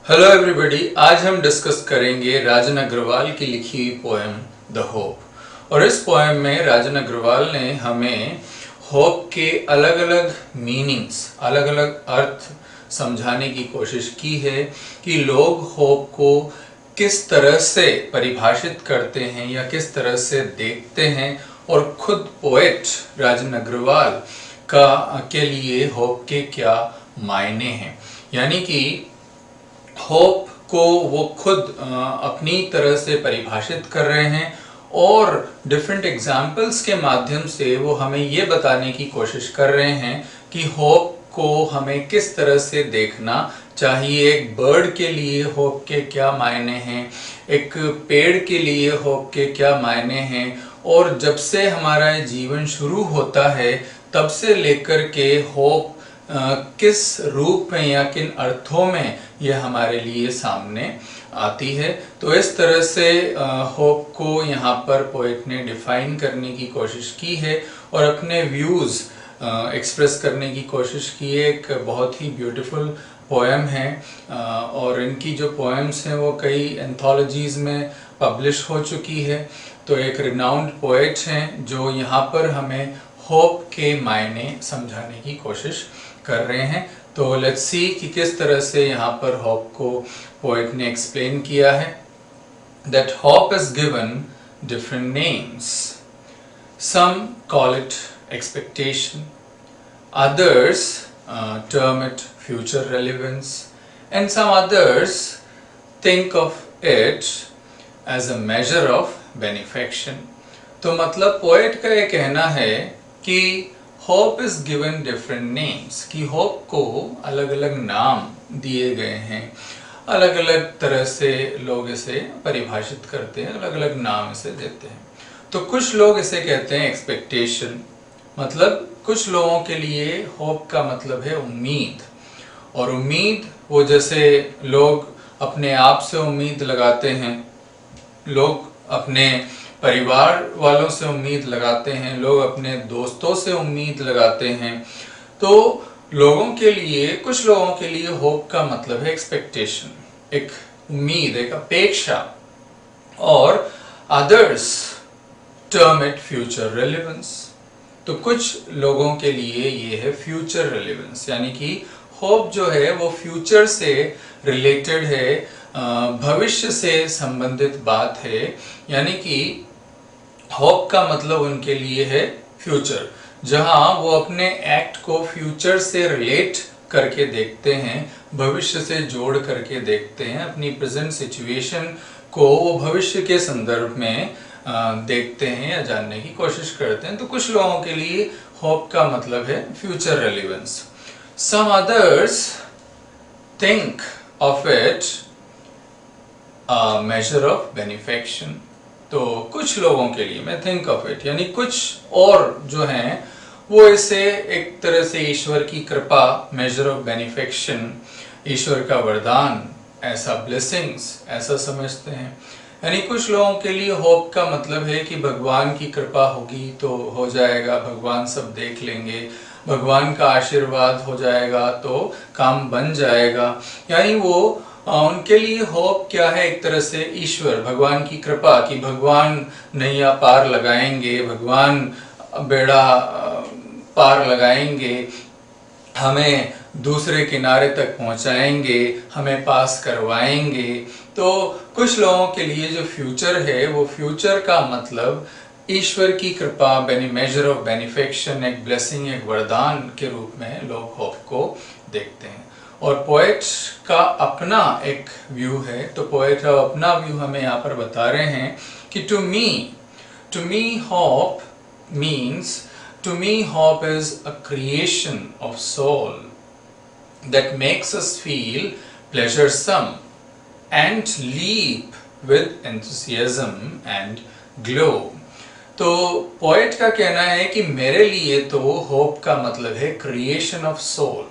Hello everybody, आज हम discuss करेंगे राजन अग्रवाल की लिखी हुई पोएम द होप। और इस पोएम में राजन अग्रवाल ने हमें होप के अलग अलग मीनिंग्स, अलग अलग अर्थ समझाने की कोशिश की है कि लोग होप को किस तरह से परिभाषित करते हैं या किस तरह से देखते हैं, और खुद पोएट राजन अग्रवाल के लिए होप के क्या मायने हैं। यानी कि होप को वो खुद अपनी तरह से परिभाषित कर रहे हैं और डिफरेंट एग्जाम्पल्स के माध्यम से वो हमें ये बताने की कोशिश कर रहे हैं कि होप को हमें किस तरह से देखना चाहिए। एक बर्ड के लिए होप के क्या मायने हैं, एक पेड़ के लिए होप के क्या मायने हैं, और जब से हमारा जीवन शुरू होता है तब से लेकर के होप किस रूप में या किन अर्थों में यह हमारे लिए सामने आती है। तो इस तरह से होप को यहाँ पर पोएट ने डिफाइन करने की कोशिश की है और अपने व्यूज़ एक्सप्रेस करने की कोशिश की है। एक बहुत ही ब्यूटीफुल पोएम है और इनकी जो पोएम्स हैं वो कई एंथोलॉजीज़ में पब्लिश हो चुकी है। तो एक रिनाउंड पोएट हैं जो यहाँ पर हमें होप के मायने समझाने की कोशिश कर रहे हैं। तो लेट्स सी कि किस तरह से यहाँ पर होप को पोएट ने एक्सप्लेन किया है। That hope is given different names, some call it expectation, others term it future relevance, and some others think of it as a measure of benefaction। तो मतलब पोएट का ये कहना है कि hope is given different names, कि hope को अलग अलग नाम दिए गए हैं, अलग अलग तरह से लोग इसे परिभाषित करते हैं, अलग अलग नाम इसे देते हैं। तो कुछ लोग इसे कहते हैं एक्सपेक्टेशन, मतलब कुछ लोगों के लिए होप का मतलब है उम्मीद। और उम्मीद वो जैसे लोग अपने आप से उम्मीद लगाते हैं, लोग अपने परिवार वालों से उम्मीद लगाते हैं, लोग अपने दोस्तों से उम्मीद लगाते हैं। तो लोगों के लिए, कुछ लोगों के लिए होप का मतलब है एक्सपेक्टेशन, एक उम्मीद, एक अपेक्षा। और others term it future relevance, तो कुछ लोगों के लिए ये है फ्यूचर रेलेवेंस, यानी कि होप जो है वो फ्यूचर से रिलेटेड है, भविष्य से संबंधित बात है। यानी कि होप का मतलब उनके लिए है फ्यूचर, जहां वो अपने एक्ट को फ्यूचर से रिलेट करके देखते हैं, भविष्य से जोड़ करके देखते हैं, अपनी प्रेजेंट सिचुएशन को वो भविष्य के संदर्भ में देखते हैं या जानने की कोशिश करते हैं। तो कुछ लोगों के लिए होप का मतलब है future relevance. Some others think of it a measure of benefaction, तो कुछ लोगों के लिए, मैं थिंक ऑफ इट यानी कुछ और जो हैं वो इसे एक तरह से ईश्वर की कृपा, मेजर ऑफ बेनिफेक्शन, ईश्वर का वरदान, ऐसा ब्लेसिंग्स, ऐसा समझते हैं। यानी कुछ लोगों के लिए होप का मतलब है कि भगवान की कृपा होगी तो हो जाएगा, भगवान सब देख लेंगे, भगवान का आशीर्वाद हो जाएगा तो काम बन जाएगा। यानी वो उनके लिए होप क्या है, एक तरह से ईश्वर, भगवान की कृपा, कि भगवान नैया पार लगाएंगे, भगवान बेड़ा पार लगाएंगे, हमें दूसरे किनारे तक पहुंचाएंगे, हमें पास करवाएंगे। तो कुछ लोगों के लिए जो फ्यूचर है वो फ्यूचर का मतलब ईश्वर की कृपा, मेजर ऑफ बेनिफेक्शन, एक ब्लेसिंग, एक वरदान के रूप में लोग होप को देखते हैं। और पोएट का अपना एक व्यू है, तो पोएट का अपना व्यू हमें यहाँ पर बता रहे हैं कि to me hope means, to me hope is a creation of soul that makes us feel pleasuresome and leap with enthusiasm and glow। तो पोएट का कहना है कि मेरे लिए तो होप का मतलब है क्रिएशन ऑफ सोल,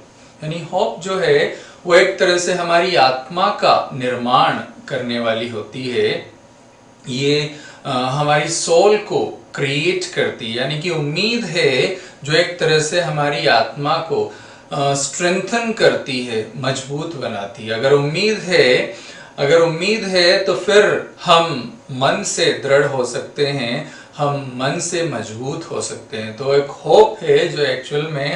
यानी होप जो है वो एक तरह से हमारी आत्मा का निर्माण करने वाली होती है। ये हमारी सोल को क्रिएट करती है, यानी कि उम्मीद है जो एक तरह से हमारी आत्मा को स्ट्रेंथन करती है, मजबूत बनाती है। अगर उम्मीद है तो फिर हम मन से दृढ़ हो सकते हैं, हम मन से मजबूत हो सकते हैं। तो एक होप है जो एक्चुअल में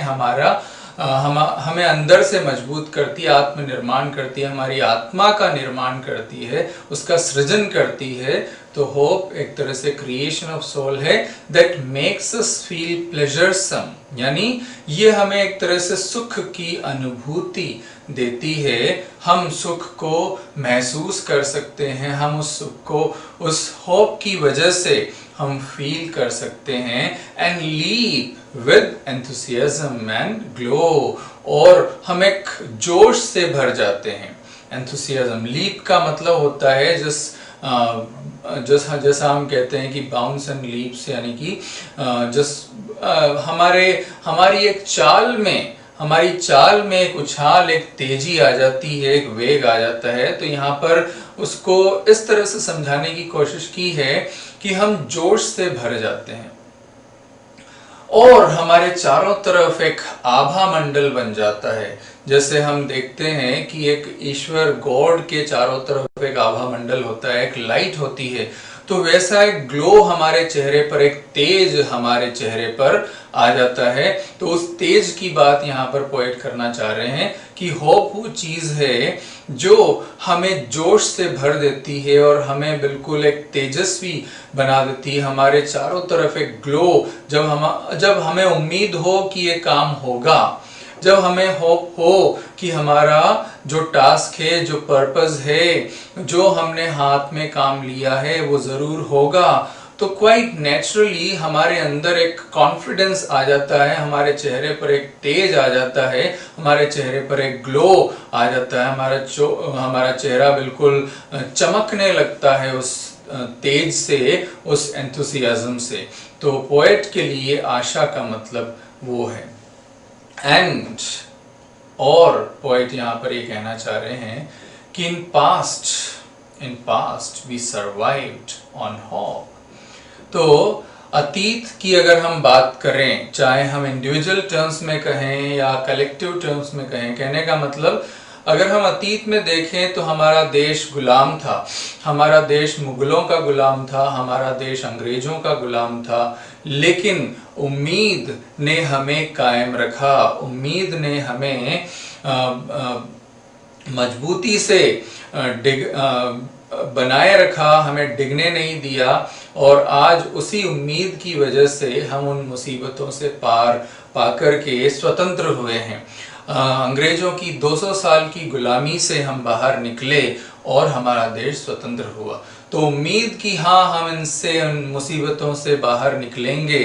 हमें अंदर से मजबूत करती है, आत्मनिर्माण करती है, हमारी आत्मा का निर्माण करती है, उसका सृजन करती है। तो होप एक तरह से क्रिएशन ऑफ सोल है दैट मेक्स अस फील प्लेजरसम, यानी ये हमें एक तरह से सुख की अनुभूति देती है। हम सुख को महसूस कर सकते हैं, हम उस सुख को उस होप की वजह से हम फील कर सकते हैं and leave with enthusiasm and glow, और हम एक जोश से भर जाते हैं। एंथुसियाज्म, लीप का मतलब होता है जैसा हम कहते हैं कि बाउंस एंड लीप्स, यानी कि हमारी चाल में एक उछाल, एक तेजी आ जाती है, एक वेग आ जाता है। तो यहाँ पर उसको इस तरह से समझाने की कोशिश की है कि हम जोश से भर जाते हैं और हमारे चारों तरफ एक आभा मंडल बन जाता है। जैसे हम देखते हैं कि एक ईश्वर गॉड के चारों तरफ एक आभा मंडल होता है, एक लाइट होती है, तो वैसा एक ग्लो हमारे चेहरे पर, एक तेज हमारे चेहरे पर आ जाता है। तो उस तेज की बात यहाँ पर पोएट करना चाह रहे हैं कि होप वो चीज है जो हमें जोश से भर देती है और हमें बिल्कुल एक तेजस्वी बना देती है। हमारे चारों तरफ एक ग्लो, जब हमें उम्मीद हो कि ये काम होगा, जब हमें होप हो कि हमारा जो टास्क है, जो पर्पस है, जो हमने हाथ में काम लिया है वो जरूर होगा, तो क्वाइट नेचुरली हमारे अंदर एक कॉन्फिडेंस आ जाता है, हमारे चेहरे पर एक तेज आ जाता है, हमारे चेहरे पर एक ग्लो आ जाता है, हमारा चेहरा बिल्कुल चमकने लगता है उस तेज से, उस एंथुसियाज्म से। तो पोएट के लिए आशा का मतलब वो है। एंड और पोएट यहाँ पर ये कहना चाह रहे हैं कि in past we survived on hope. तो अतीत की अगर हम बात करें, चाहे हम इंडिविजुअल टर्म्स में कहें या कलेक्टिव टर्म्स में कहें, कहने का मतलब अगर हम अतीत में देखें तो हमारा देश गुलाम था, हमारा देश मुगलों का गुलाम था, हमारा देश अंग्रेजों का गुलाम था, लेकिन उम्मीद ने हमें कायम रखा, उम्मीद ने हमें मजबूती से बनाए रखा, हमें डिगने नहीं दिया। और आज उसी उम्मीद की वजह से हम उन मुसीबतों से पार पाकर के स्वतंत्र हुए हैं। अंग्रेजों की 200 साल की गुलामी से हम बाहर निकले और हमारा देश स्वतंत्र हुआ। तो उम्मीद की हाँ, हम उन मुसीबतों से बाहर निकलेंगे,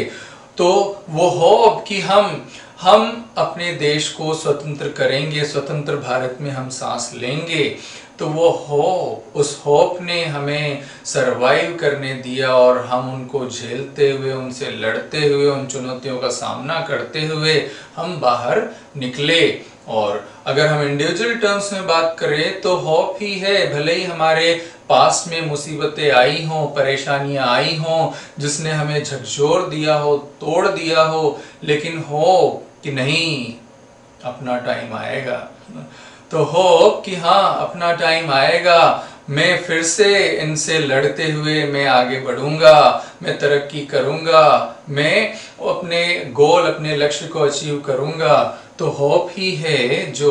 तो वो होप कि हम अपने देश को स्वतंत्र करेंगे, स्वतंत्र भारत में हम सांस लेंगे। तो वो होप, उस होप ने हमें सरवाइव करने दिया और हम उनको झेलते हुए, उनसे लड़ते हुए, उन चुनौतियों का सामना करते हुए हम बाहर निकले। और अगर हम इंडिविजुअल टर्म्स में बात करें तो होप ही है, भले ही हमारे पास्ट में मुसीबतें आई हों, परेशानियां आई हों, जिसने हमें झकझोर दिया हो, तोड़ दिया हो, लेकिन होप कि नहीं, अपना टाइम आएगा। तो होप कि हाँ, अपना टाइम आएगा, मैं फिर से इनसे लड़ते हुए मैं आगे बढ़ूंगा, मैं तरक्की करूंगा, मैं अपने गोल, अपने लक्ष्य को अचीव करूंगा। तो होप ही है जो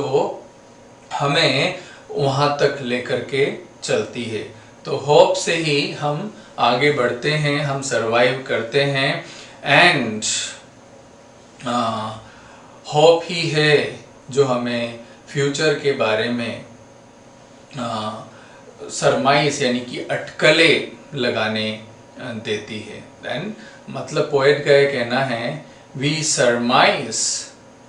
हमें वहां तक लेकर के चलती है। तो होप से ही हम आगे बढ़ते हैं, हम सरवाइव करते हैं। एंड होप ही है जो हमें फ्यूचर के बारे में सरमाइश यानी कि अटकलें लगाने देती है। देन मतलब पोएट का ये कहना है, we surmise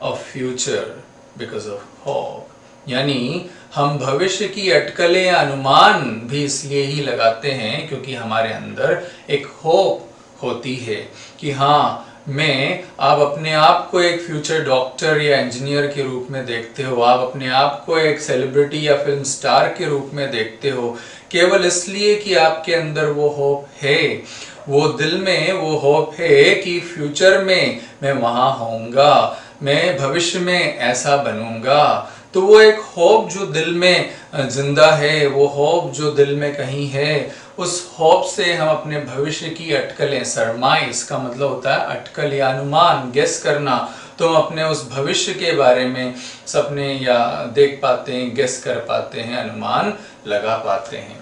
of future because of hope, यानी हम भविष्य की अटकलें या अनुमान भी इसलिए ही लगाते हैं क्योंकि हमारे अंदर एक होप होती है कि हाँ, आप अपने आप को एक फ्यूचर डॉक्टर या इंजीनियर के रूप में देखते हो, आप अपने आप को एक सेलिब्रिटी या फिल्म स्टार के रूप में देखते हो, केवल इसलिए कि आपके अंदर वो होप है, वो दिल में वो होप है कि फ्यूचर में मैं वहां होऊंगा, मैं भविष्य में ऐसा बनूंगा। तो वो एक होप जो दिल में जिंदा है, वो होप जो दिल में कहीं है, उस होप से हम अपने भविष्य की अटकलें, सरमाइज का मतलब होता है अटकल या अनुमान, गेस करना, तो हम अपने उस भविष्य के बारे में सपने या देख पाते हैं, गेस कर पाते हैं, अनुमान लगा पाते हैं।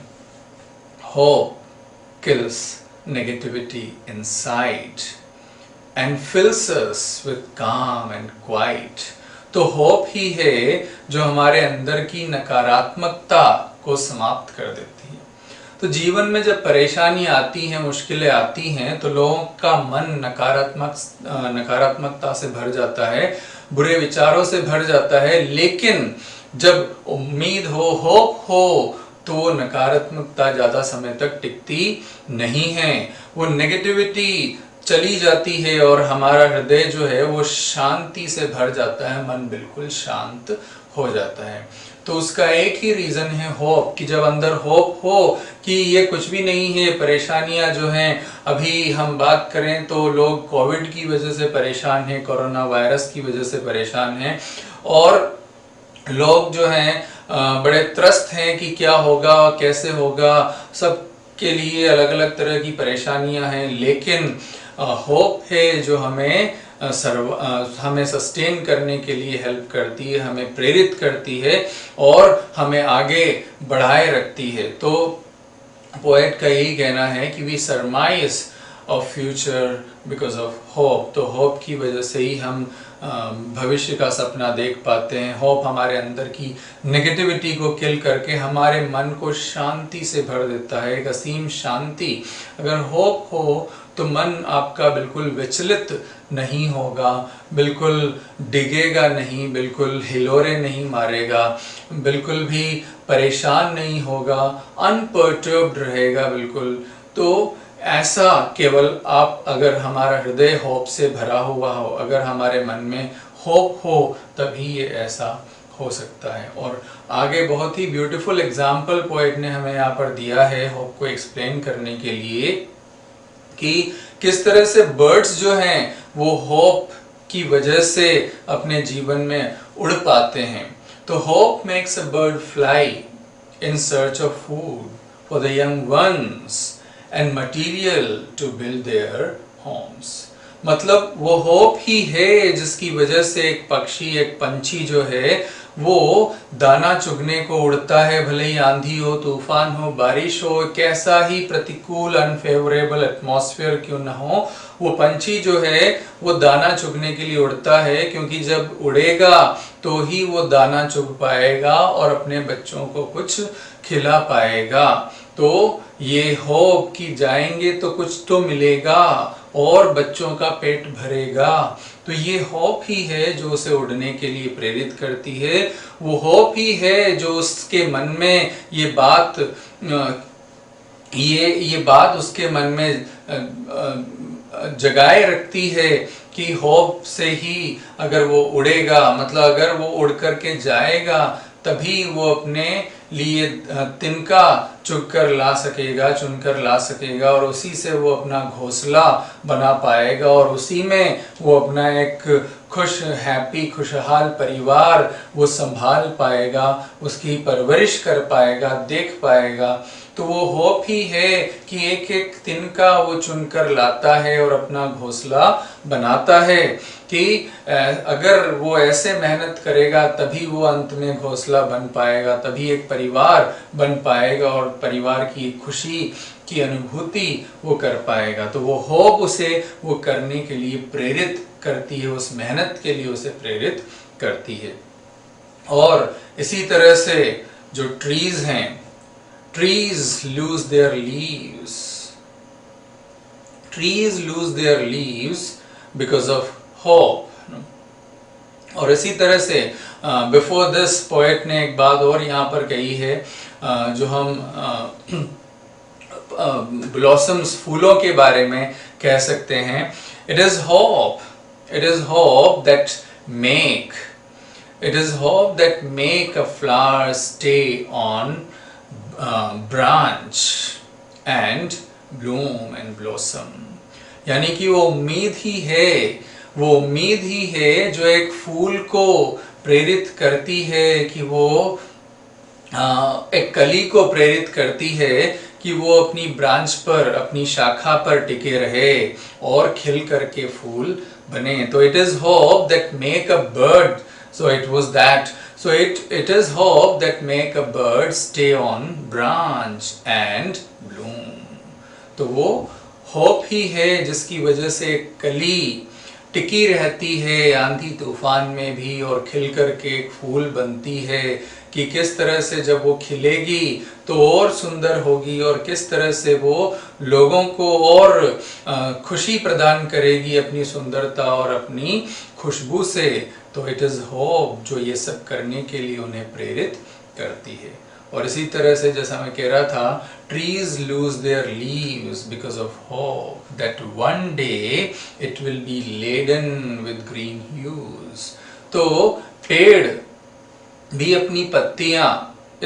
Hope kills negativity inside and fills us with calm and quiet। तो होप ही है जो हमारे अंदर की नकारात्मकता को समाप्त कर देती है। तो जीवन में जब परेशानी आती है, मुश्किलें आती हैं, तो लोगों का मन नकारात्मकता से भर जाता है, बुरे विचारों से भर जाता है। लेकिन जब उम्मीद हो, होप हो, तो वो नकारात्मकता ज़्यादा समय तक टिकती नहीं है, वो नेगेटिविटी चली जाती है और हमारा हृदय जो है वो शांति से भर जाता है, मन बिल्कुल शांत हो जाता है। तो उसका एक ही रीज़न है होप, कि जब अंदर होप हो कि ये कुछ भी नहीं है, परेशानियां जो हैं, अभी हम बात करें तो लोग कोविड की वजह से परेशान हैं, कोरोना वायरस की वजह से परेशान हैं, और लोग जो हैं बड़े त्रस्त हैं कि क्या होगा, कैसे होगा, सब के लिए अलग अलग तरह की परेशानियां हैं। लेकिन होप है जो हमें सस्टेन करने के लिए हेल्प करती है, हमें प्रेरित करती है और हमें आगे बढ़ाए रखती है। तो पोएट का यही कहना है कि we surmise of future because of hope. तो होप की वजह से ही हम भविष्य का सपना देख पाते हैं। होप हमारे अंदर की नेगेटिविटी को किल करके हमारे मन को शांति से भर देता है, एक असीम शांति। अगर होप हो तो मन आपका बिल्कुल विचलित नहीं होगा, बिल्कुल डिगेगा नहीं, बिल्कुल हिलोरे नहीं मारेगा, बिल्कुल भी परेशान नहीं होगा, अनपर्टर्ब्ड रहेगा बिल्कुल। तो ऐसा केवल आप, अगर हमारा हृदय होप से भरा हुआ हो, अगर हमारे मन में होप हो, तभी ये ऐसा हो सकता है। और आगे बहुत ही ब्यूटीफुल एग्जाम्पल पोएट ने हमें यहाँ पर दिया है होप को एक्सप्लेन करने के लिए, कि किस तरह से बर्ड्स जो हैं वो होप की वजह से अपने जीवन में उड़ पाते हैं। तो hope makes a bird fly in search of food for the young ones and material to build their homes. मतलब वो होप ही है जिसकी वजह से एक पक्षी, एक पंछी जो है वो दाना चुगने को उड़ता है, भले ही आंधी हो, तूफान हो, बारिश हो, कैसा ही प्रतिकूल अनफेवरेबल एटमॉस्फेयर क्यों ना हो, वो पंछी जो है वो दाना चुगने के लिए उड़ता है, क्योंकि जब उड़ेगा तो ही वो दाना चुग पाएगा और अपने बच्चों को कुछ खिला पाएगा। तो ये होप कि जाएंगे तो कुछ तो मिलेगा और बच्चों का पेट भरेगा, तो ये होप ही है जो उसे उड़ने के लिए प्रेरित करती है। वो होप ही है जो उसके मन में ये बात उसके मन में जगाए रखती है कि होप से ही अगर वो उड़ेगा, मतलब अगर वो उड़ करके जाएगा तभी वो अपने लिए तिनका चुनकर ला सकेगा और उसी से वो अपना घोंसला बना पाएगा और उसी में वो अपना एक खुशहाल परिवार वो संभाल पाएगा, उसकी परवरिश कर पाएगा, देख पाएगा। तो वो होप ही है कि एक एक तिनका वो चुनकर लाता है और अपना घोंसला बनाता है, कि अगर वो ऐसे मेहनत करेगा तभी वो अंत में घोंसला बन पाएगा, तभी एक परिवार बन पाएगा और परिवार की खुशी की अनुभूति वो कर पाएगा। तो वो होप उसे वो करने के लिए प्रेरित करती है, उस मेहनत के लिए उसे प्रेरित करती है। और इसी तरह से जो ट्रीज हैं, trees lose their leaves because of hope। और इसी तरह से बिफोर दिस पोएट ने एक बात और यहाँ पर कही है, जो हम ब्लॉसम्स, फूलों के बारे में कह सकते हैं। It is hope that make a flower stay on branch and bloom and blossom। यानी कि वो उम्मीद ही है, वो उम्मीद ही है जो एक फूल को प्रेरित करती है कि वो एक कली को प्रेरित करती है कि वो अपनी ब्रांच पर, अपनी शाखा पर टिके रहे और खिल करके फूल बने। तो it is hope that make a bird, so it was that, so it is hope that make a bird stay on branch and Bloom. तो वो होप ही है जिसकी वजह से कली टिकी रहती है आंधी तूफान में भी और खिल करके एक फूल बनती है, कि किस तरह से जब वो खिलेगी तो और सुंदर होगी और किस तरह से वो लोगों को और खुशी प्रदान करेगी अपनी सुंदरता और अपनी खुशबू से। तो इट इज होप जो ये सब करने के लिए उन्हें प्रेरित करती है। और इसी तरह से जैसा मैं कह रहा था, trees lose their leaves because of hope that one day it will be laden with green hues। तो पेड़ भी अपनी पत्तियां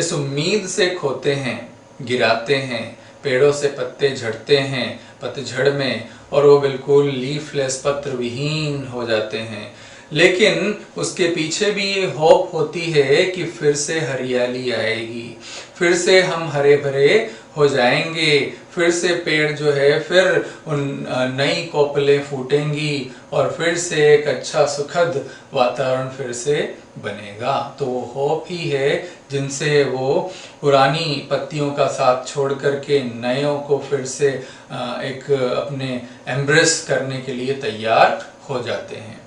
इस उम्मीद से खोते हैं, गिराते हैं, पेड़ों से पत्ते झड़ते हैं पतझड़ में और वो बिल्कुल लीफलेस, पत्र विहीन हो जाते हैं, लेकिन उसके पीछे भी ये होप होती है कि फिर से हरियाली आएगी, फिर से हम हरे भरे हो जाएंगे, फिर से पेड़ जो है फिर उन नई कोपलें फूटेंगी और फिर से एक अच्छा सुखद वातावरण फिर से बनेगा। तो वो होप ही है जिनसे वो पुरानी पत्तियों का साथ छोड़ करके नयों को फिर से एक अपने एम्ब्रेस करने के लिए तैयार हो जाते हैं।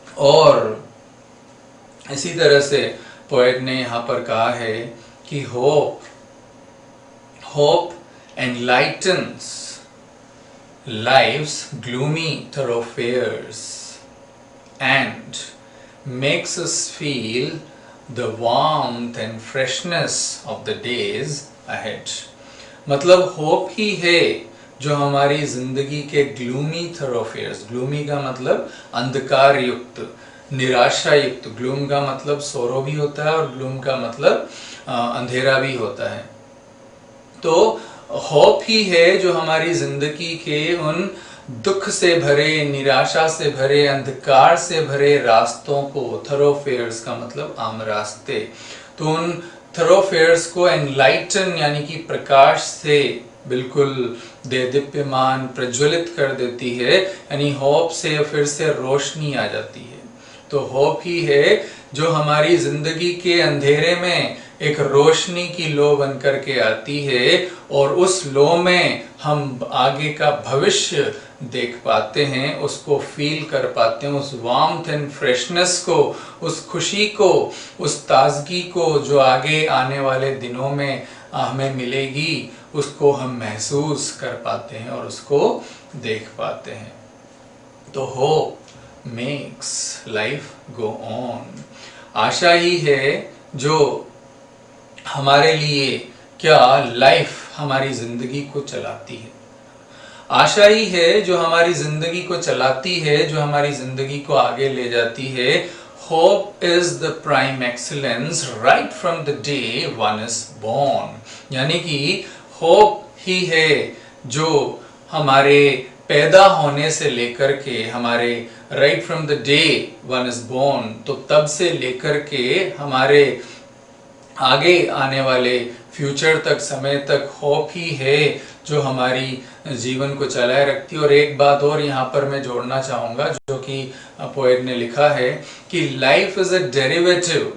और इसी तरह से पोएट ने यहाँ पर कहा है कि hope enlightens life's gloomy thoroughfares and makes us feel the warmth and freshness of the days ahead। मतलब होप ही है जो हमारी जिंदगी के ग्लूमी थरोफेयर्स, ग्लूमी का मतलब अंधकार युक्त, निराशा युक्त, ग्लूम का मतलब सोरो भी होता है और ग्लूम का मतलब अंधेरा भी होता है। तो होप ही है जो हमारी जिंदगी के उन दुख से भरे, निराशा से भरे, अंधकार से भरे रास्तों को, थरोफेयर्स का मतलब आम रास्ते, तो उन थरोफेयर्स को एनलाइटन यानी कि प्रकाश से बिल्कुल देदीप्यमान, प्रज्वलित कर देती है, यानी होप से फिर से रोशनी आ जाती है। तो होप ही है जो हमारी जिंदगी के अंधेरे में एक रोशनी की लो बन करके आती है और उस लो में हम आगे का भविष्य देख पाते हैं, उसको फील कर पाते हैं, उस वार्मथ एंड फ्रेशनेस को, उस खुशी को, उस ताजगी को जो आगे आने वाले दिनों में हमें मिलेगी, उसको हम महसूस कर पाते हैं और उसको देख पाते हैं। तो hope makes life go on. आशा ही है जो हमारे लिए क्या लाइफ, हमारी जिंदगी को चलाती है। आशा ही है जो हमारी जिंदगी को चलाती है, जो हमारी जिंदगी को आगे ले जाती है। Hope is the prime excellence right from the day one is born. यानी कि होप ही है जो हमारे पैदा होने से लेकर के, हमारे right from the day one is born, तो तब से लेकर के हमारे आगे आने वाले फ्यूचर तक, समय तक होप ही है जो हमारी जीवन को चलाए रखती है। और एक बात और यहाँ पर मैं जोड़ना चाहूँगा जो कि पोएट ने लिखा है कि life is a derivative,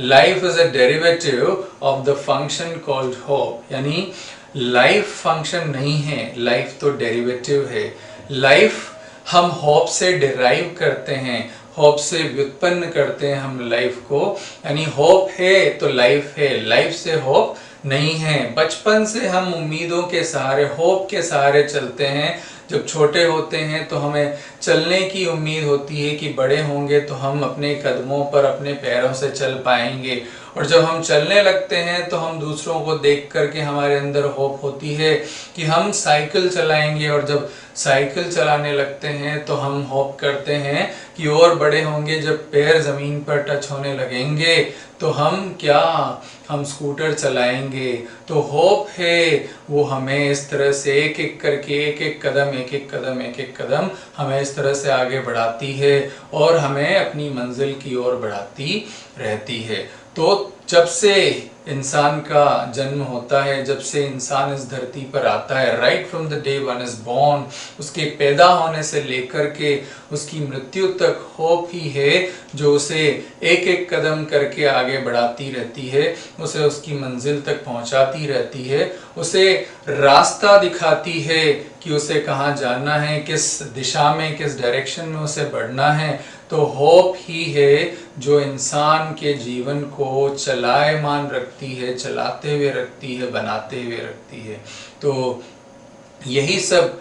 life is a derivative of the function called hope. यानी लाइफ फंक्शन नहीं है, लाइफ तो डेरिवेटिव है। लाइफ हम होप से डिराइव करते हैं, होप से व्युत्पन्न करते हैं हम लाइफ को। यानी होप है तो लाइफ है, लाइफ से होप नहीं है। बचपन से हम उम्मीदों के सहारे, होप के सहारे चलते हैं। जब छोटे होते हैं तो हमें चलने की उम्मीद होती है कि बड़े होंगे तो हम अपने कदमों पर, अपने पैरों से चल पाएंगे। और जब हम चलने लगते हैं तो हम दूसरों को देख करके हमारे अंदर होप होती है कि हम साइकिल चलाएंगे। और जब साइकिल चलाने लगते हैं तो हम होप करते हैं कि और बड़े होंगे, जब पैर ज़मीन पर टच होने लगेंगे तो हम हम स्कूटर चलाएंगे तो होप है वो हमें इस तरह से एक एक करके एक एक कदम हमें इस तरह से आगे बढ़ाती है और हमें अपनी मंजिल की ओर बढ़ाती रहती है। तो जब से इंसान का जन्म होता है, जब से इंसान इस धरती पर आता है, right from the day one is born, उसके पैदा होने से लेकर के उसकी मृत्यु तक होप ही है जो उसे एक एक कदम करके आगे बढ़ाती रहती है, उसे उसकी मंजिल तक पहुंचाती रहती है, उसे रास्ता दिखाती है कि उसे कहाँ जाना है, किस दिशा में, किस डायरेक्शन में उसे बढ़ना है। तो होप ही है जो इंसान के जीवन को चलायमान रखती है, चलाते हुए रखती है, बनाते हुए रखती है। तो यही सब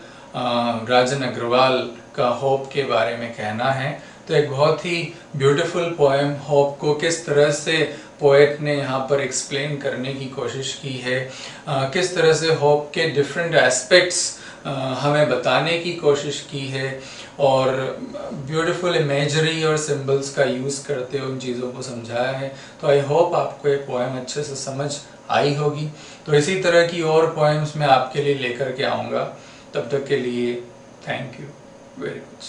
राजन अग्रवाल का होप के बारे में कहना है। तो एक बहुत ही ब्यूटीफुल पोएम होप को किस तरह से पोएट ने यहाँ पर एक्सप्लेन करने की कोशिश की है, किस तरह से होप के डिफरेंट एस्पेक्ट्स हमें बताने की कोशिश की है और ब्यूटीफुल इमेजरी और सिंबल्स का यूज़ करते हुए उन चीज़ों को समझाया है। तो आई होप आपको ये पोएम अच्छे से समझ आई होगी। तो इसी तरह की और पोएम्स मैं आपके लिए लेकर के आऊँगा। तब तक के लिए थैंक यू वेरी मच।